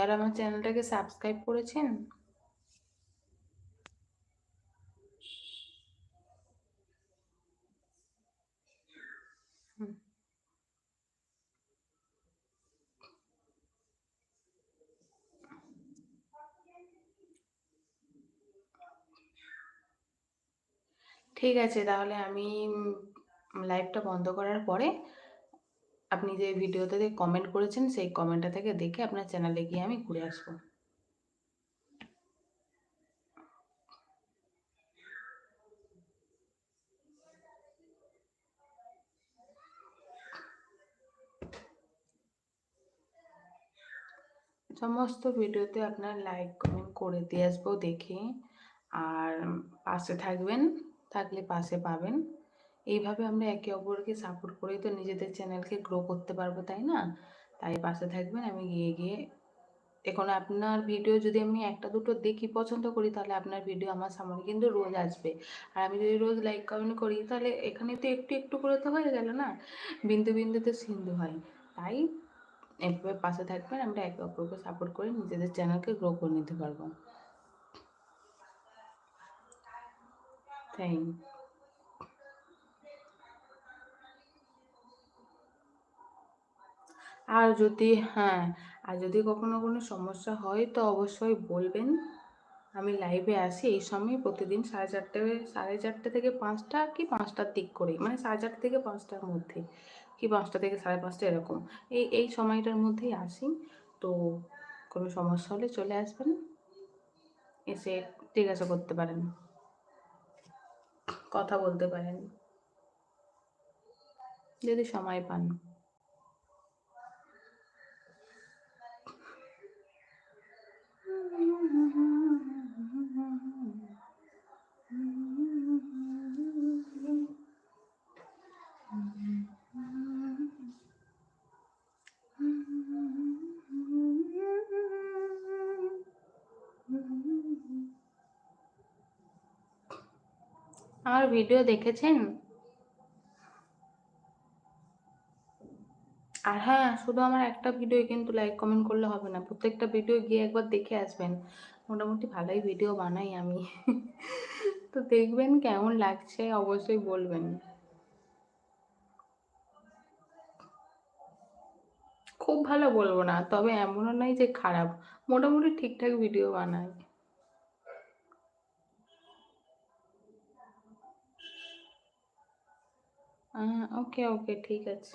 আর আমার চ্যানেলটাকে সাবস্ক্রাইব করেছেন? হুম। ঠিক আছে, তাহলে আমি লাইভটা বন্ধ করার পরে আপনি যে ভিডিওতে কমেন্ট করেছেন সেই কমেন্টটা থেকে দেখে আপনার চ্যানেলে গিয়ে আমি ঘুরে আসবো। সমস্ত ভিডিওতে আপনার লাইক কমেন্ট করে দিয়ে আসবো দেখে। আর পাশে থাকবেন, থাকলে পাশে পাবেন। এইভাবে আমরা একে অপরকে সাপোর্ট করেই তো নিজেদের চ্যানেলকে গ্রো করতে পারবো, তাই না? তাই পাশে থাকবেন, আমি গিয়ে গিয়ে এখন আপনার ভিডিও যদি আমি একটা দুটো দেখি পছন্দ করি, তাহলে আপনার ভিডিও আমার সামনে কিন্তু রোজ আসবে। আর আমি যদি রোজ লাইক কমেন্ট করি, তাহলে এখানে তো একটু একটু করে তো হয়ে গেল না, বিন্দু বিন্দুতে সিন্ধু হয়। তাই এভাবে পাশে থাকবেন, আমরা একে অপরকে সাপোর্ট করে নিজেদের চ্যানেলকে গ্রো করে নিতে পারবো। থ্যাংক। আর যদি হ্যাঁ, আর যদি কখনো কোনো সমস্যা হয় তো অবশ্যই বলবেন। আমি লাইভে আসি এই সময় প্রতিদিন সাড়ে চারটে থেকে পাঁচটা, কি পাঁচটার দিক করে, মানে 4:30 থেকে 5টার মধ্যে, কি 5টা থেকে 5:30 এরকম। এই সময়টার মধ্যেই আসি। তো কোনো সমস্যা হলে চলে আসবেন, এসে জিজ্ঞাসা করতে পারেন, কথা বলতে পারেন যদি সময় পান। আমার ভিডিও দেখেছেন? আর হ্যাঁ, শুধু আমার একটা ভিডিও কিন্তু লাইক কমেন্ট করলে হবে না, প্রত্যেকটা ভিডিও গিয়ে একবার দেখে আসবেন। মোটামুটি ভালোই ভিডিও বানাই আমি। তো দেখবেন কেমন লাগছে, অবশ্যই বলবেন। খুব ভালো বলবো না, তবে এমনও নয় যে খারাপ, মোটামুটি ঠিকঠাক ভিডিও বানাই। ওকে ওকে, ঠিক আছে,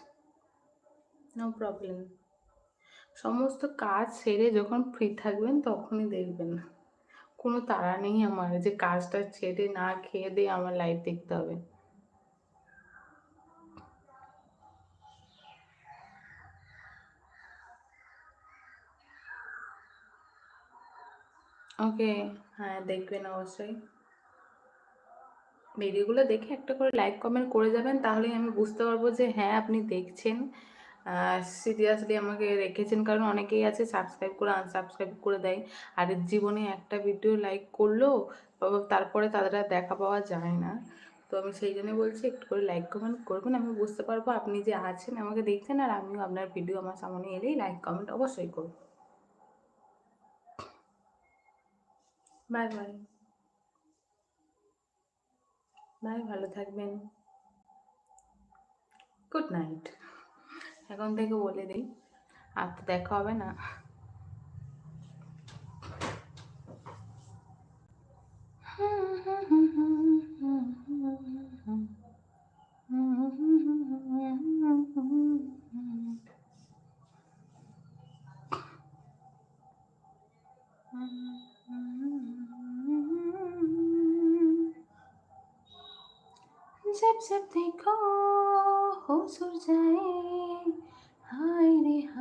নো প্রবলেম। সমস্ত কাজ সেরে যখন ফ্রি থাকবেন তখনই দেখবেন। কোনো তাড়া নেই আমার যে কাজটা ছেড়ে না খেয়ে দিয়ে আমার লাইভ দেখতে হবে। ওকে, হ্যাঁ দেখবেন অবশ্যই। ভিডিওগুলো দেখে একটা করে লাইক কমেন্ট করে যাবেন, তাহলেই আমি বুঝতে পারবো যে হ্যাঁ আপনি দেখছেন, সিরিয়াসলি আমাকে রেখেছেন। কারণ অনেকেই আছে সাবস্ক্রাইব করে আনসাবস্ক্রাইব করে দেয়, আর জীবনে একটা ভিডিও লাইক করলো, তারপরে তাদের আর দেখা পাওয়া যায় না। তো আমি সেই জন্য বলছি একটু করে লাইক কমেন্ট করবেন, আমি বুঝতে পারবো আপনি যে আছেন আমাকে দেখছেন, আর আমিও আপনার ভিডিও আমার সামনে এলেই লাইক কমেন্ট অবশ্যই করব। Bye bye. বাই, ভালো থাকবেন। Good night. এখন থেকে বলে দিই, আর তো দেখা হবে না। जब जब देखो हो सुर जाए, हाय रे हाय।